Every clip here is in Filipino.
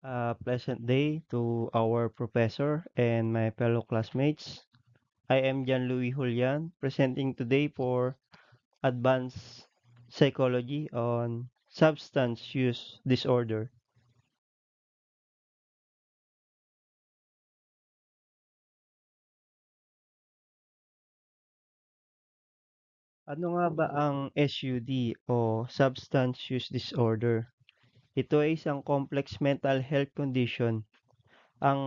Pleasant day to our professor and my fellow classmates. I am Jan Louis Julian, presenting today for Advanced Psychology on Substance Use Disorder. Ano nga ba ang SUD o Substance Use Disorder? Ito ay isang complex mental health condition. Ang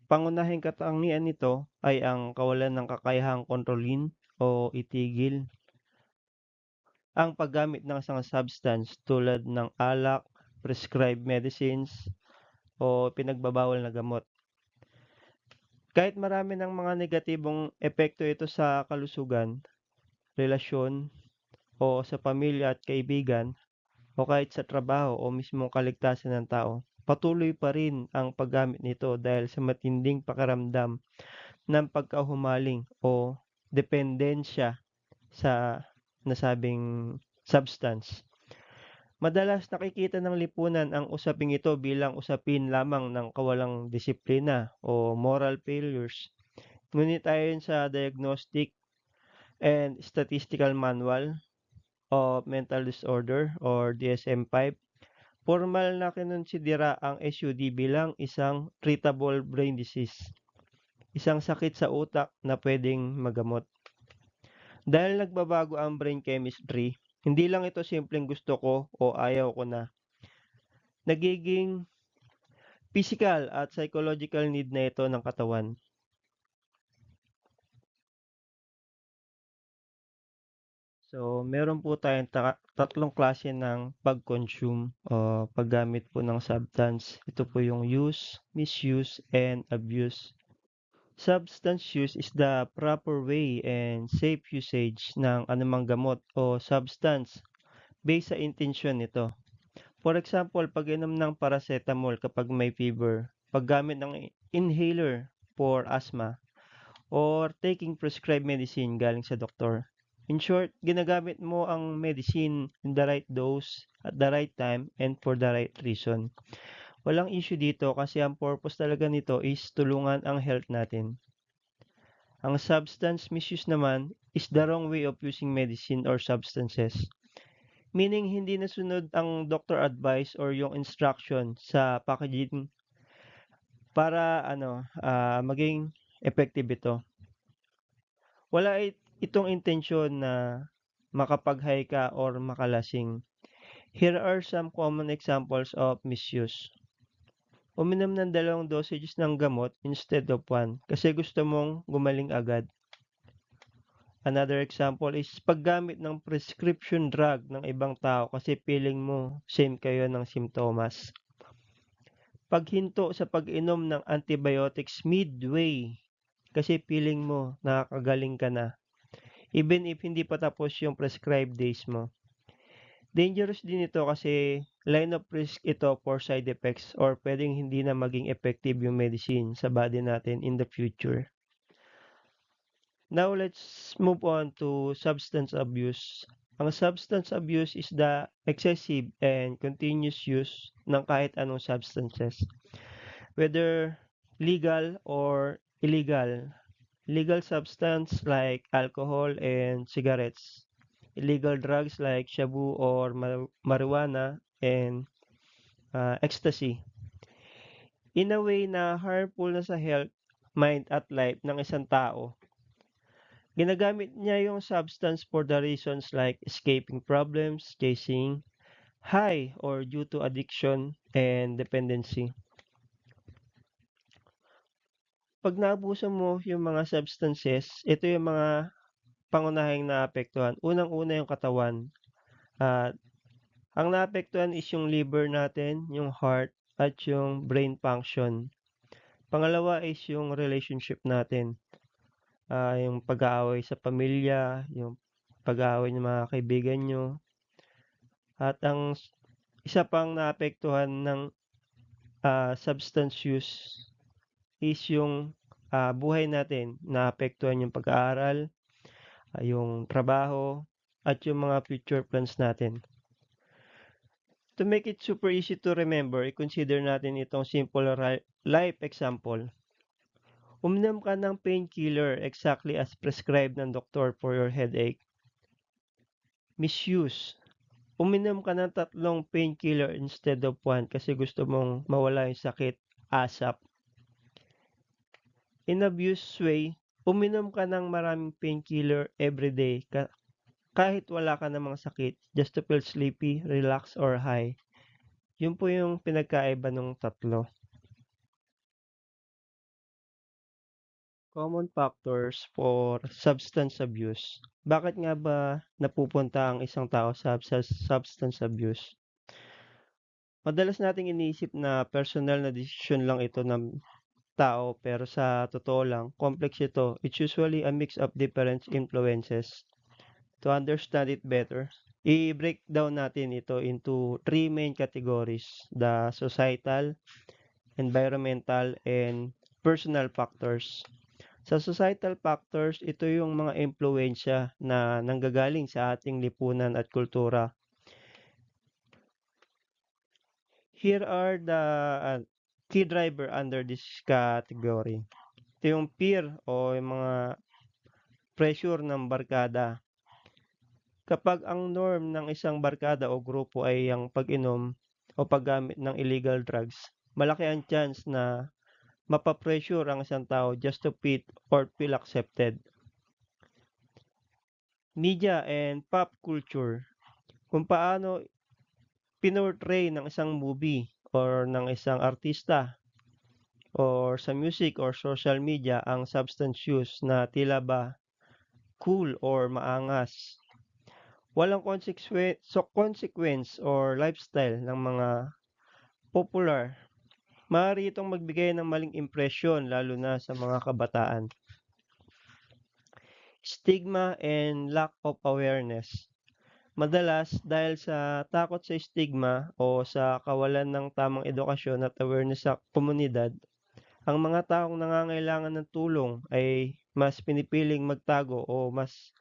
pangunahing katangian nito ay ang kawalan ng kakayahang kontrolin o itigil ang paggamit ng isang substance tulad ng alak, prescribed medicines, o pinagbabawal na gamot. Kahit marami ng mga negatibong epekto ito sa kalusugan, relasyon, o sa pamilya at kaibigan, o kahit sa trabaho o mismong kaligtasan ng tao, patuloy pa rin ang paggamit nito dahil sa matinding pakiramdam ng pagkahumaling o dependensya sa nasabing substance. Madalas nakikita ng lipunan ang usaping ito bilang usapin lamang ng kawalang disiplina o moral failures. Ngunit ayon sa Diagnostic and Statistical Manual of Mental Disorder or DSM-5, formal na kinonsidera ang SUD bilang isang treatable brain disease, isang sakit sa utak na pwedeng magamot. Dahil nagbabago ang brain chemistry, hindi lang ito simpleng gusto ko o ayaw ko na. Nagiging physical at psychological need na ito ng katawan. So, meron po tayong tatlong klase ng pag-consume o paggamit po ng substance. Ito po yung use, misuse, and abuse. Substance use is the proper way and safe usage ng anumang gamot o substance based sa intensyon nito. For example, pag-inom ng paracetamol kapag may fever, paggamit ng inhaler for asthma, or taking prescribed medicine galing sa doktor. In short, ginagamit mo ang medicine in the right dose, at the right time, and for the right reason. Walang issue dito kasi ang purpose talaga nito is tulungan ang health natin. Ang substance misuse naman is the wrong way of using medicine or substances. Meaning, hindi nasunod ang doctor advice or yung instruction sa packaging para maging effective ito. Wala itong intensyon na makapag-high ka or makalasing. Here are some common examples of misuse. Uminom ng 2 dosages ng gamot instead of 1 kasi gusto mong gumaling agad. Another example is paggamit ng prescription drug ng ibang tao kasi feeling mo same kayo ng simptomas. Paghinto sa pag-inom ng antibiotics midway kasi feeling mo nakakagaling ka na. Even if hindi pa tapos yung prescribed days mo. Dangerous din ito kasi line of risk ito for side effects or pwedeng hindi na maging effective yung medicine sa body natin in the future. Now let's move on to substance abuse. Ang substance abuse is the excessive and continuous use ng kahit anong substances, whether legal or illegal. Legal substance like alcohol and cigarettes. Illegal drugs like shabu or marijuana and ecstasy. In a way na harmful na sa health, mind at life ng isang tao. Ginagamit niya yung substance for the reasons like escaping problems, chasing high or due to addiction and dependency. Pag naabuso mo yung mga substances, ito yung mga pangunahing naapektuhan. Unang-una yung katawan. At ang naapektuhan is yung liver natin, yung heart, at yung brain function. Pangalawa is yung relationship natin. Yung pag-aaway sa pamilya, yung pag-aaway ng mga kaibigan nyo. At ang isa pang naapektuhan ng substance use is yung buhay natin. Naapektuhan yung pag-aaral, yung trabaho, at yung mga future plans natin. To make it super easy to remember, i-consider natin itong simple life example. Uminom ka ng painkiller exactly as prescribed ng doktor for your headache. Misuse. Uminom ka ng 3 painkiller instead of 1 kasi gusto mong mawala yung sakit ASAP. In abuse way, uminom ka ng maraming painkiller everyday kahit wala ka namang sakit just to feel sleepy, relax, or high. Yun po yung pinagkaiba ng tatlo. Common factors for substance abuse. Bakit nga ba napupunta ang isang tao sa substance abuse? Madalas nating iniisip na personal na desisyon lang ito ng tao pero sa totoo lang, complex ito. It's usually a mix of different influences. To understand it better, i-break down natin ito into 3 main categories: the societal, environmental, and personal factors. Sa societal factors, ito yung mga impluensya na nanggagaling sa ating lipunan at kultura. Here are the key driver under this category. Ito yung peer o yung mga pressure ng barkada. Kapag ang norm ng isang barkada o grupo ay ang pag-inom o paggamit ng illegal drugs, malaki ang chance na mapapressure ang isang tao just to fit or feel accepted. Media and pop culture. Kung paano pinortray ng isang movie or ng isang artista or sa music or social media ang substance use na tila ba cool or maangas. Walang consequence or lifestyle ng mga popular. Maaari itong magbigay ng maling impresyon lalo na sa mga kabataan. Stigma and lack of awareness. Madalas dahil sa takot sa stigma o sa kawalan ng tamang edukasyon at awareness sa komunidad, ang mga taong nangangailangan ng tulong ay mas pinipiling magtago o mas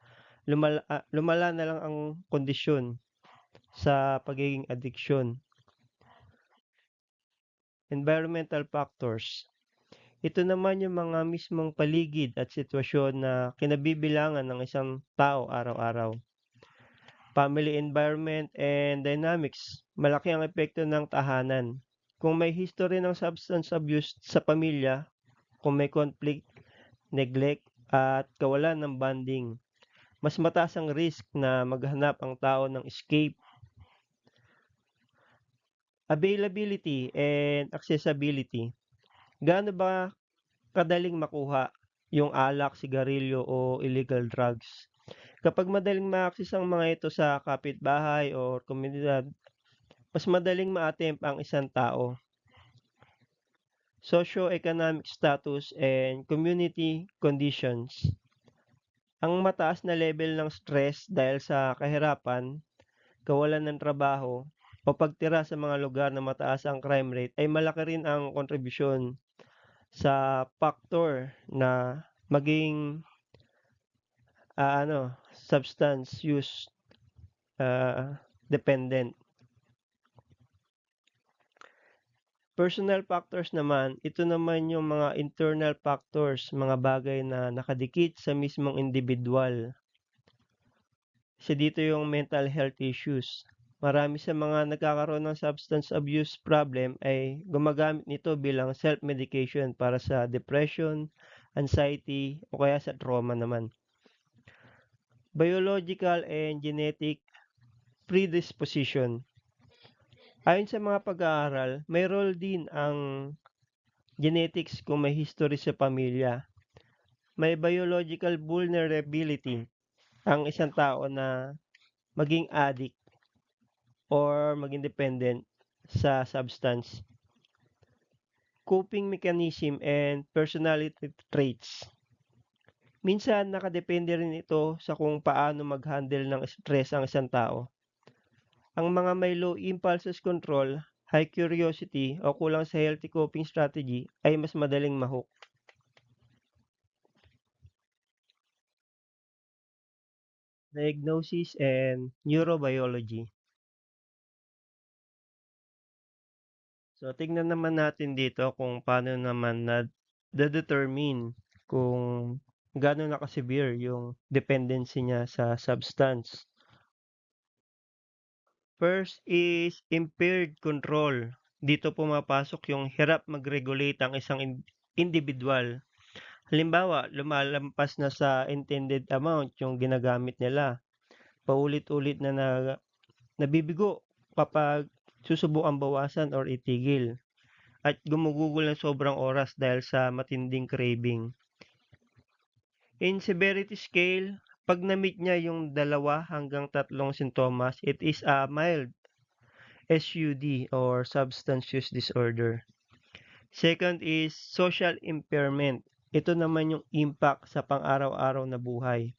lumala na lang ang kondisyon sa pagiging addiction. Environmental factors. Ito naman yung mga mismong paligid at sitwasyon na kinabibilangan ng isang tao araw-araw. Family environment and dynamics. Malaki ang epekto ng tahanan. Kung may history ng substance abuse sa pamilya, kung may conflict, neglect, at kawalan ng bonding, mas mataas ang risk na maghanap ang tao ng escape. Availability and accessibility. Gaano ba kadaling makuha yung alak, sigarilyo o illegal drugs? Kapag madaling ma-access ang mga ito sa kapitbahay o komunidad, mas madaling ma-attempt ang isang tao. Socio-economic status and community conditions. Ang mataas na level ng stress dahil sa kahirapan, kawalan ng trabaho, o pagtira sa mga lugar na mataas ang crime rate ay malaki rin ang kontribusyon sa factor na maging substance use dependent. Personal factors naman, ito naman yung mga internal factors, mga bagay na nakadikit sa mismong individual. Isa dito yung mental health issues. Marami sa mga nagkakaroon ng substance abuse problem ay gumagamit nito bilang self-medication para sa depression, anxiety, o kaya sa trauma naman. Biological and genetic predisposition. Ayon sa mga pag-aaral, may role din ang genetics kung may history sa pamilya. May biological vulnerability ang isang tao na maging addict or maging dependent sa substance. Coping mechanism and personality traits. Minsan nakadepende rin ito sa kung paano mag-handle ng stress ang isang tao. Ang mga may low impulses control, high curiosity o kulang sa healthy coping strategy ay mas madaling ma-hook. Diagnosis and neurobiology. So, tignan naman natin dito kung paano naman determine kung gaano naka-severe yung dependency niya sa substance. First is impaired control. Dito pumapasok yung hirap mag-regulate ang isang individual. Halimbawa, lumalampas na sa intended amount yung ginagamit nila. Paulit-ulit na nabibigo kapag susubukang bawasan or itigil. At gumugugol ng sobrang oras dahil sa matinding craving. In severity scale, pag na-meet niya yung 2 hanggang 3 sintomas, it is a mild SUD or substance use disorder. Second is social impairment. Ito naman yung impact sa pang-araw-araw na buhay.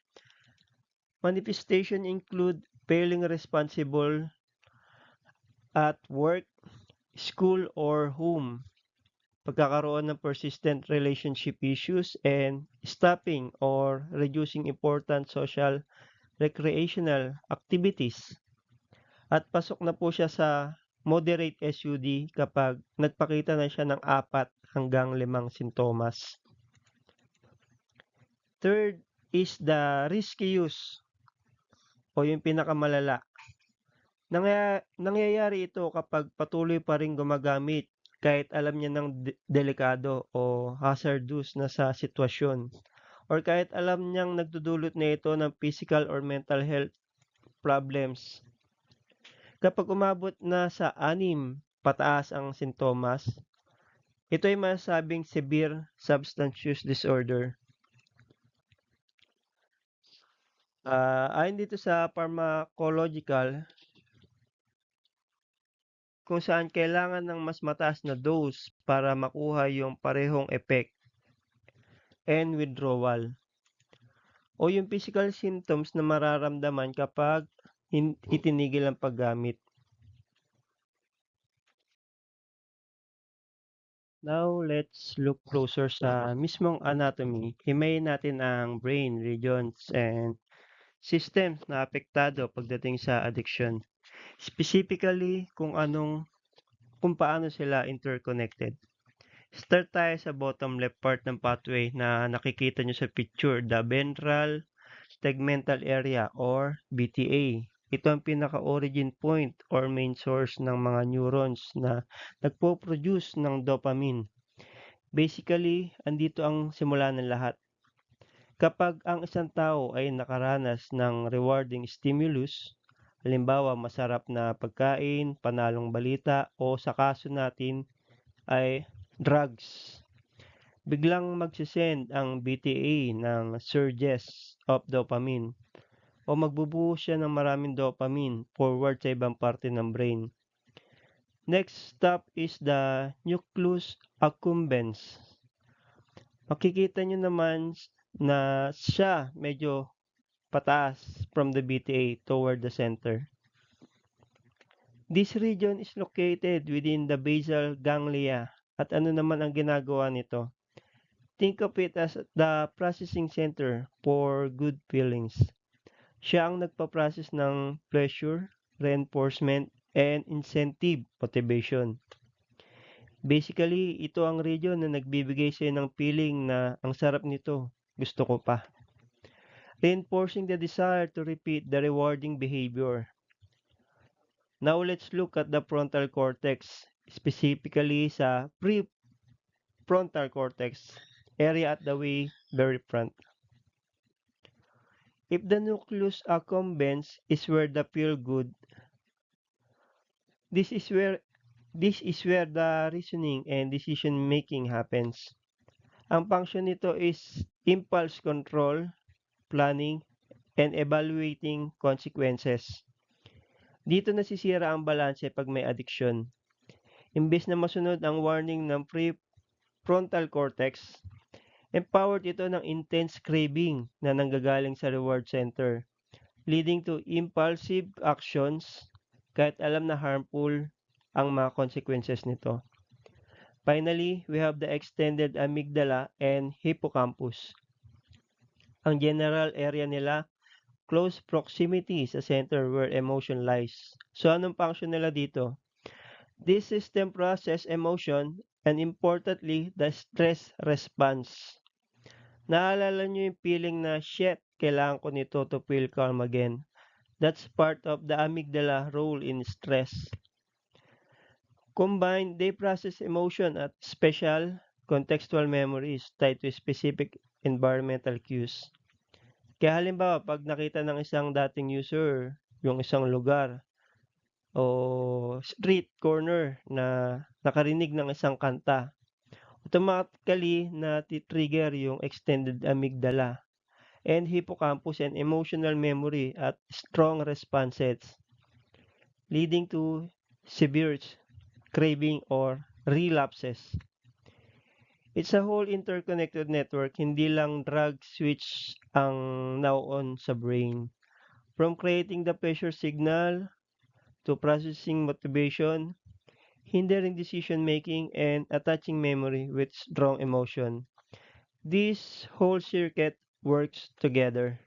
Manifestation include failing responsible at work, school, or home, pagkakaroon ng persistent relationship issues, and stopping or reducing important social recreational activities. At pasok na po siya sa moderate SUD kapag nagpakita na siya ng 4 hanggang 5 sintomas. Third is the risky use o yung pinakamalala. Nangyayari ito kapag patuloy pa rin gumagamit kahit alam niya ng delikado o hazardous na sa sitwasyon, or kahit alam niyang nagdudulot na ito ng physical or mental health problems. Kapag umabot na sa 6 pataas ang sintomas, ito ay masasabing severe substance use disorder. Ayon dito sa pharmacological, kung saan kailangan ng mas mataas na dose para makuha yung parehong effect and withdrawal, o yung physical symptoms na mararamdaman kapag itinigil ang paggamit. Now, let's look closer sa mismong anatomy. Himayin natin ang brain regions and systems na apektado pagdating sa addiction. Specifically, kung paano sila interconnected. Start tayo sa bottom left part ng pathway na nakikita nyo sa picture, the ventral tegmental area or VTA. Ito ang pinaka-origin point or main source ng mga neurons na nagpo-produce ng dopamine. Basically, andito ang simula ng lahat. Kapag ang isang tao ay nakaranas ng rewarding stimulus, halimbawa masarap na pagkain, panalong balita, o sa kaso natin ay drugs, biglang magsisend ang BTA ng surges of dopamine o magbubuhos siya ng maraming dopamine forward sa ibang parte ng brain. Next stop is the nucleus accumbens. Makikita nyo naman na siya medyo pataas from the BTA toward the center. This region is located within the basal ganglia. At ano naman ang ginagawa nito? Think of it as the processing center for good feelings. Siya ang nagpa-process ng pleasure, reinforcement, and incentive motivation. Basically, ito ang region na nagbibigay sa'yo ng feeling na ang sarap nito, gusto ko pa. Reinforcing the desire to repeat the rewarding behavior. Now let's look at the frontal cortex, specifically sa prefrontal cortex area at the very front. If the nucleus accumbens is where the feel good, this is where the reasoning and decision making happens. Ang function nito is impulse control, planning, and evaluating consequences. Dito nasisira ang balanse pag may addiction. Imbes na masunod ang warning ng prefrontal cortex, empowered ito ng intense craving na nanggagaling sa reward center, leading to impulsive actions kahit alam na harmful ang mga consequences nito. Finally, we have the extended amygdala and hippocampus. Ang general area nila, close proximity sa center where emotion lies. So, anong function nila dito? This system process emotion and importantly, the stress response. Naalala nyo yung feeling na, shit, kailangan ko nito to feel calm again. That's part of the amygdala role in stress. Combined, they process emotion at special, contextual memories tied to specific environmental cues. Kaya halimbawa, pag nakita ng isang dating user yung isang lugar o street corner na nakarinig ng isang kanta, automatically na trigger yung extended amygdala and hippocampus and emotional memory at strong responses, leading to severe craving or relapses. It's a whole interconnected network, hindi lang drug switch ang now-on sa brain. From creating the pressure signal to processing motivation, hindering decision making, and attaching memory with strong emotion. This whole circuit works together.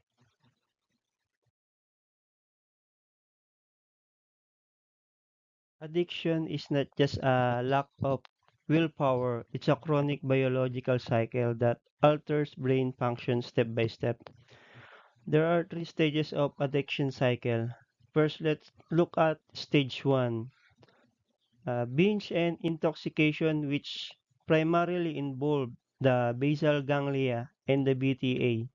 Addiction is not just a lack of willpower, it's a chronic biological cycle that alters brain function step by step. There are three stages of addiction cycle. First, let's look at stage one, binge and intoxication, which primarily involve the basal ganglia and the BTA.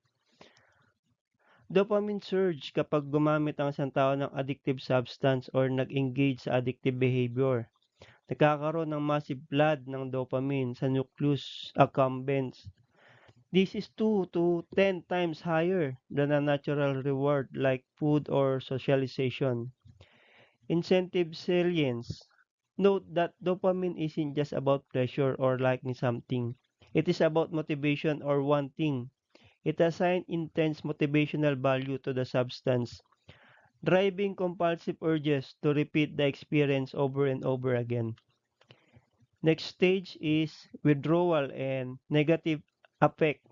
Dopamine surge kapag gumamit ang isang tao ng addictive substance or nag-engage sa addictive behavior. Nagkakaroon ng massive flood ng dopamine sa nucleus accumbens. This is 2 to 10 times higher than a natural reward like food or socialization. Incentive salience. Note that dopamine isn't just about pleasure or liking something. It is about motivation or wanting. It assigns intense motivational value to the substance, driving compulsive urges to repeat the experience over and over again. Next stage is withdrawal and negative affect,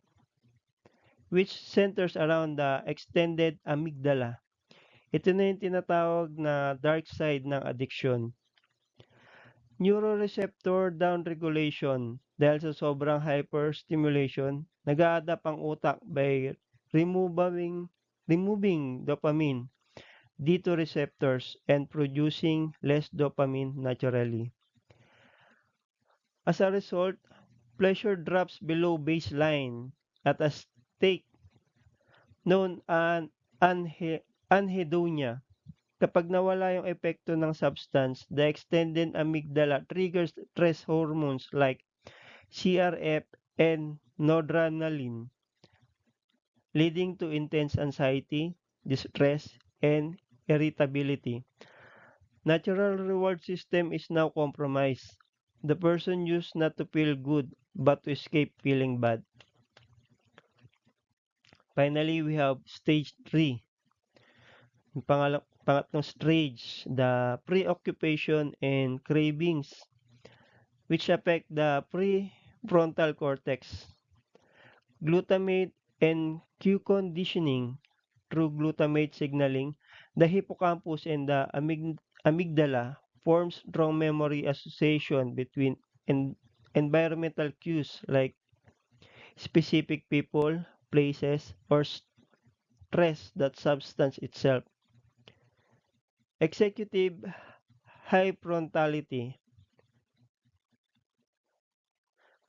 which centers around the extended amygdala. Ito na yung tinatawag na dark side ng addiction. Neuroreceptor downregulation. Dahil sa sobrang hyperstimulation, nag-a-adapt ang utak by removing dopamine D2 receptors and producing less dopamine naturally. As a result, pleasure drops below baseline at a state known as anhedonia. Kapag nawala yung epekto ng substance, the extended amygdala triggers stress hormones like CRF and noradrenaline, leading to intense anxiety, distress, and irritability. Natural reward system is now compromised. The person used not to feel good but to escape feeling bad. Finally, we have stage 3. Yung pangatlong stage, the preoccupation and cravings, which affect the prefrontal cortex. Glutamate and Q conditioning through glutamate signaling, the hippocampus and the amygdala forms strong memory association between environmental cues like specific people, places, or stress that substance itself. Executive high frontality.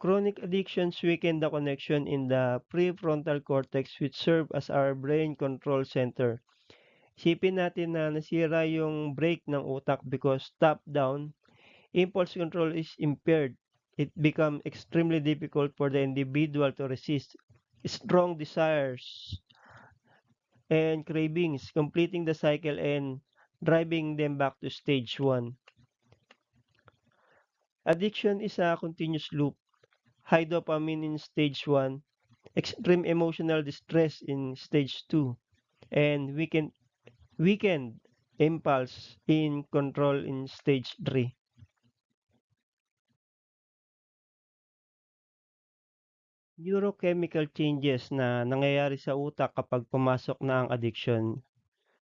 Chronic addictions weaken the connection in the prefrontal cortex which serve as our brain control center. Isipin natin na nasira yung brake ng utak because top-down, impulse control is impaired. It becomes extremely difficult for the individual to resist strong desires and cravings, completing the cycle and driving them back to stage 1. Addiction is a continuous loop. High dopamine in stage 1, extreme emotional distress in stage 2, and weakened impulse in control in stage 3. Neurochemical changes na nangyayari sa utak kapag pumasok na ang addiction.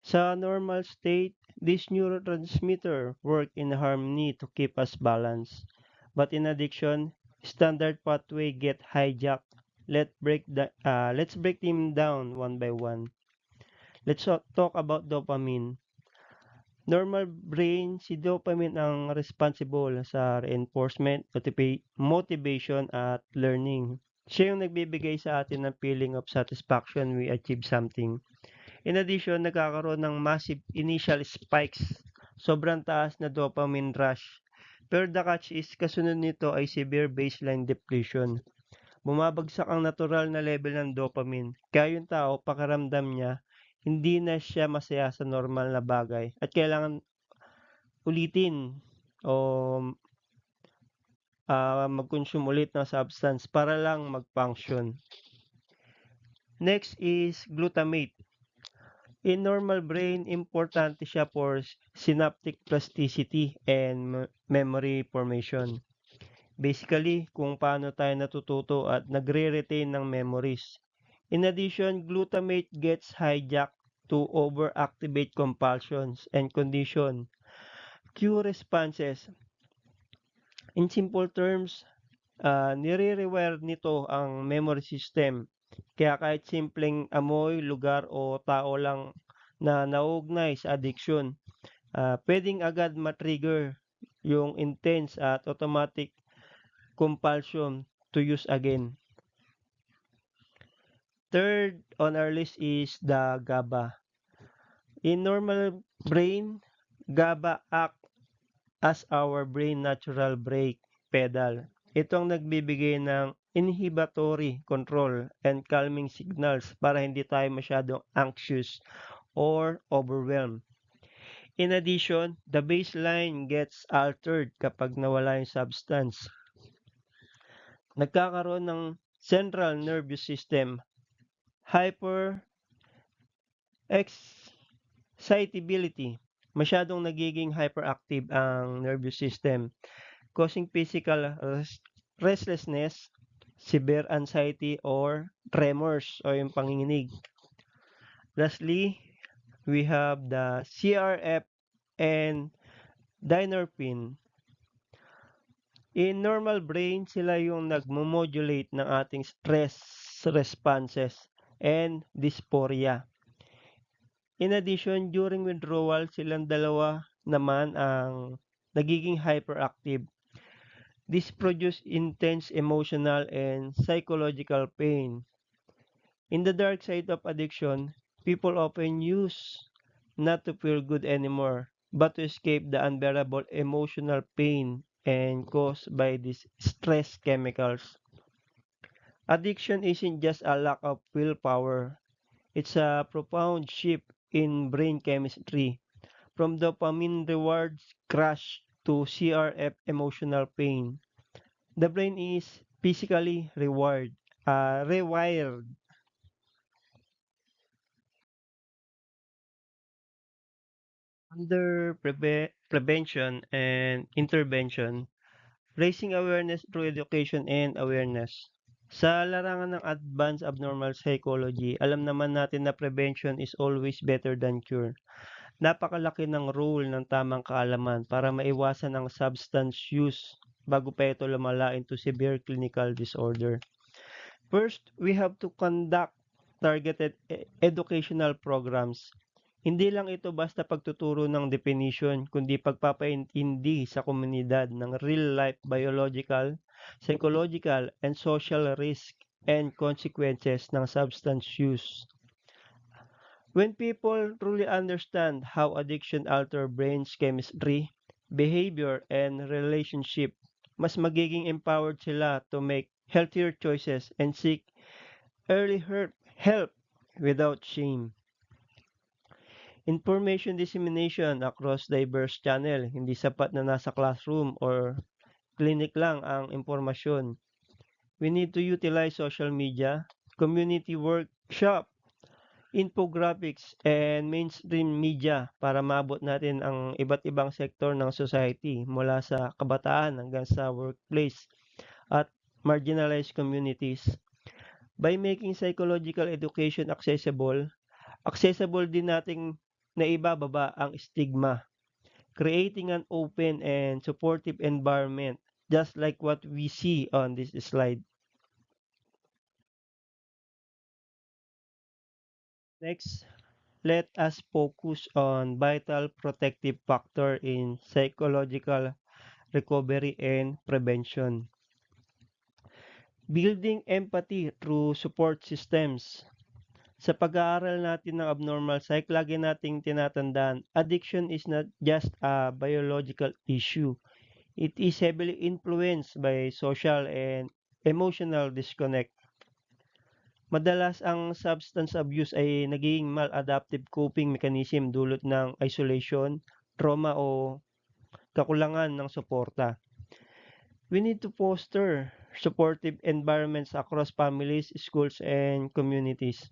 Sa normal state, this neurotransmitter work in harmony to keep us balanced. But in addiction, standard pathway get hijacked. Let's break them down one by one. Talk about dopamine. Normal brain, si dopamine ang responsible sa reinforcement, motivation at learning. Siya yung nagbibigay sa atin ng feeling of satisfaction we achieve something. In addition, nagkakaroon ng massive initial spikes, sobrang taas na dopamine rush. Pero the catch is kasunod nito ay severe baseline depletion. Bumabagsak ang natural na level ng dopamine. Kaya yung tao, pakiramdam niya, hindi na siya masaya sa normal na bagay at kailangan ulitin o mag-consume ulit ng substance para lang mag-function. Next is glutamate. In normal brain, importante siya for synaptic plasticity and memory formation. Basically, kung paano tayo natututo at nagre-retain ng memories. In addition, glutamate gets hijacked to overactivate compulsions and condition cue responses. In simple terms, nire-rewire nito ang memory system. Kaya kahit simpleng amoy, lugar o tao lang na nauugnay sa addiction, pwedeng agad matrigger yung intense at automatic compulsion to use again. Third on our list is the GABA. In normal brain, GABA act as our brain natural brake pedal. Ito ang nagbibigay ng inhibitory control and calming signals para hindi tayo masyadong anxious or overwhelmed. In addition, the baseline gets altered kapag nawala yung substance. Nagkakaroon ng central nervous system hyper excitability. Masyadong nagiging hyperactive ang nervous system, causing physical restlessness, severe anxiety, or tremors o yung panginginig. Lastly, we have the CRF and dynorphin. In normal brain, sila yung nagmo-modulate ng ating stress responses and dysphoria. In addition, during withdrawal, silang dalawa naman ang nagiging hyperactive. This produce intense emotional and psychological pain. In the dark side of addiction, people often use not to feel good anymore, but to escape the unbearable emotional pain and caused by these stress chemicals. Addiction isn't just a lack of willpower, it's a profound shift in brain chemistry from dopamine rewards crash to CRF emotional pain. The brain is physically rewired. Under prevention and intervention, raising awareness through education and awareness. Sa larangan ng advanced abnormal psychology, alam naman natin na prevention is always better than cure. Napakalaki ng role ng tamang kaalaman para maiwasan ang substance use bago pa ito lumala into severe clinical disorder. First, we have to conduct targeted educational programs. Hindi lang ito basta pagtuturo ng definition, kundi pagpapaintindi sa komunidad ng real-life biological, psychological, and social risk and consequences ng substance use. When people truly understand how addiction alters brain's chemistry, behavior, and relationship, mas magiging empowered sila to make healthier choices and seek early help without shame. Information dissemination across diverse channel, hindi sapat na nasa classroom or clinic lang ang impormasyon. We need to utilize social media, community workshop, infographics, and mainstream media para maabot natin ang iba't ibang sektor ng society mula sa kabataan hanggang sa workplace at marginalized communities. By making psychological education accessible din nating naibababa ang stigma, creating an open and supportive environment, just like what we see on this slide. Next, let us focus on vital protective factor in psychological recovery and prevention. Building empathy through support systems. Sa pag-aaral natin ng abnormal psych, lagi nating tinatandaan, addiction is not just a biological issue. It is heavily influenced by social and emotional disconnect. Madalas ang substance abuse ay naging maladaptive coping mechanism dulot ng isolation, trauma o kakulangan ng suporta. We need to foster supportive environments across families, schools, and communities.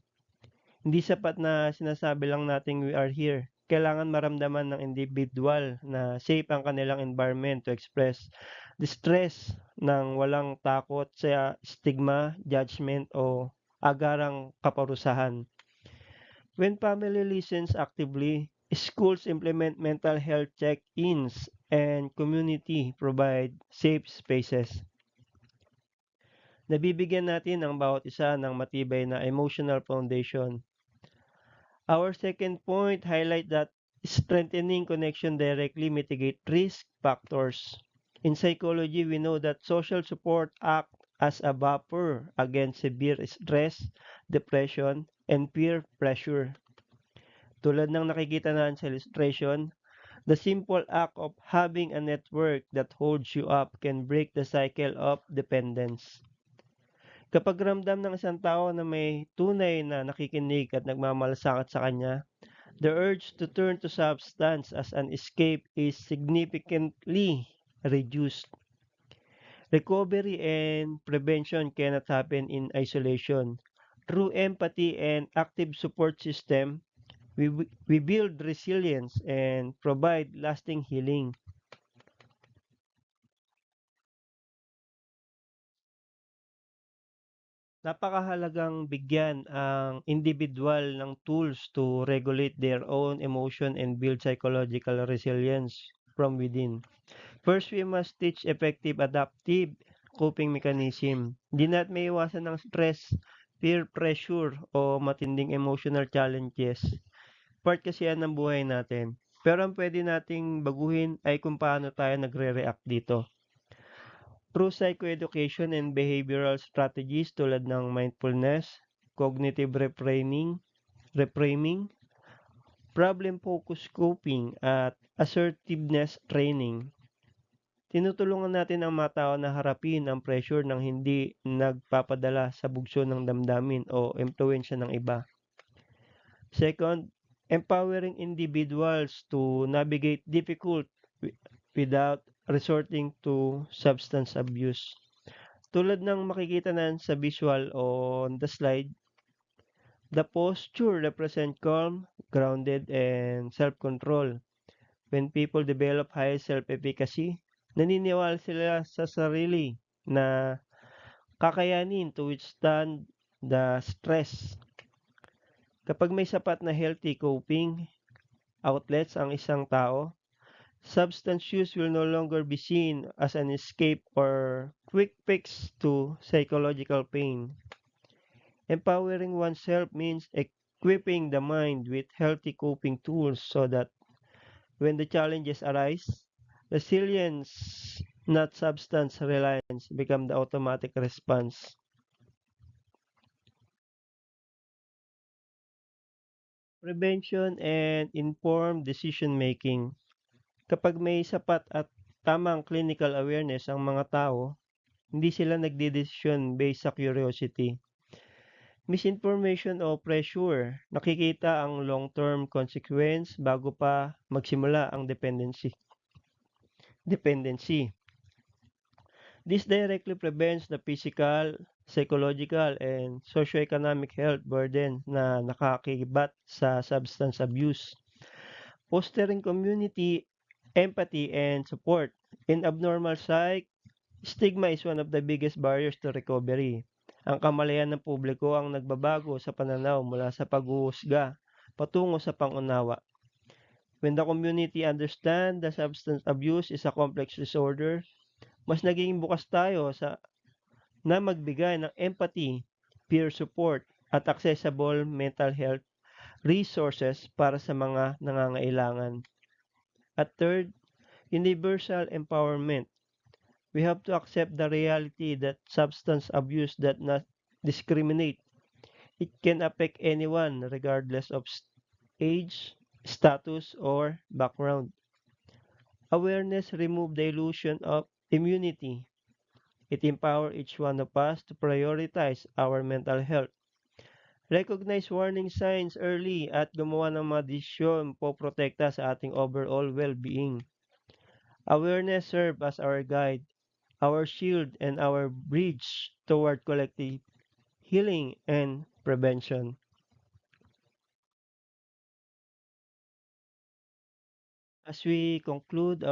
Hindi sapat na sinasabi lang nating we are here. Kailangan maramdaman ng individual na safe ang kanilang environment to express distress ng walang takot sa stigma, judgment o agarang kaparusahan. When family listens actively, schools implement mental health check-ins and community provide safe spaces. Nabibigyan natin ang bawat isa ng matibay na emotional foundation. Our second point highlight that strengthening connection directly mitigate risk factors. In psychology, we know that social support act as a buffer against severe stress, depression, and peer pressure. Tulad ng nakikita natin sa illustration, the simple act of having a network that holds you up can break the cycle of dependence. Kapag ramdam ng isang tao na may tunay na nakikinig at nagmamalasakit sa kanya, the urge to turn to substance as an escape is significantly reduced. Recovery and prevention cannot happen in isolation. Through empathy and active support system, we build resilience and provide lasting healing. Napakahalagang bigyan ang individual ng tools to regulate their own emotion and build psychological resilience from within. First, we must teach effective adaptive coping mechanism. Di natin may iwasan ng stress, peer pressure, o matinding emotional challenges. Part kasi yan ng buhay natin. Pero ang pwede nating baguhin ay kung paano tayo nagre-react dito. Through psychoeducation and behavioral strategies tulad ng mindfulness, cognitive reframing, problem-focused coping, at assertiveness training, tinutulungan natin ang mga tao na harapin ang pressure ng hindi nagpapadala sa bugso ng damdamin o impluensya ng iba. Second, empowering individuals to navigate difficult without resorting to substance abuse. Tulad ng makikita na sa visual on the slide, the posture represent calm, grounded, and self-control. When people develop high self-efficacy, naniniwala sila sa sarili na kakayanin to withstand the stress. Kapag may sapat na healthy coping outlets ang isang tao, substance use will no longer be seen as an escape or quick fix to psychological pain. Empowering oneself means equipping the mind with healthy coping tools so that when the challenges arise, resilience, not substance reliance, become the automatic response. Prevention and informed decision making. Kapag may sapat at tamang clinical awareness ang mga tao, hindi sila nagdedesisyon based sa curiosity. Misinformation o pressure, nakikita ang long-term consequence bago pa magsimula ang dependency. This directly prevents the physical, psychological, and socioeconomic health burden na nakakibat sa substance abuse. Fostering community, empathy, and support. In abnormal psych, stigma is one of the biggest barriers to recovery. Ang kamalayan ng publiko ang nagbabago sa pananaw mula sa paghuhusga patungo sa pangunawa. When the community understand the substance abuse is a complex disorder, mas naging bukas tayo na magbigay ng empathy, peer support, at accessible mental health resources para sa mga nangangailangan. At third, universal empowerment. We have to accept the reality that substance abuse does not discriminate. It can affect anyone regardless of age, status, or background. Awareness removes the illusion of immunity. It empowers each one of us to prioritize our mental health. Recognize warning signs early at gumawa ng mga desisyon po protekta sa ating overall well-being. Awareness serves as our guide, our shield, and our bridge toward collective healing and prevention. As we conclude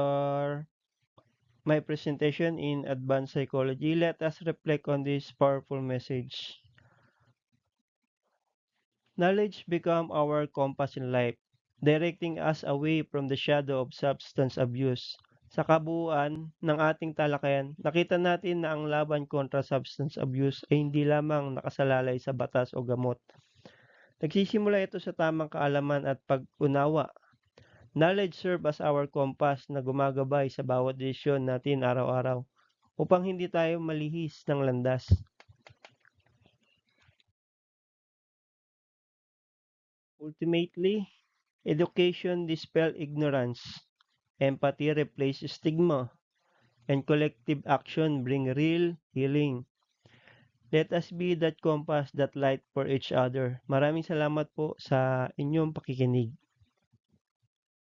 my presentation in advanced psychology, let us reflect on this powerful message. Knowledge become our compass in life, directing us away from the shadow of substance abuse. Sa kabuuan ng ating talakayan, nakita natin na ang laban kontra substance abuse ay hindi lamang nakasalalay sa batas o gamot. Nagsisimula ito sa tamang kaalaman at pag-unawa. Knowledge serve as our compass na gumagabay sa bawat desisyon natin araw-araw upang hindi tayo malihis ng landas. Ultimately, education dispels ignorance, empathy replaces stigma, and collective action bring real healing. Let us be that compass, that light for each other. Maraming salamat po sa inyong pakikinig.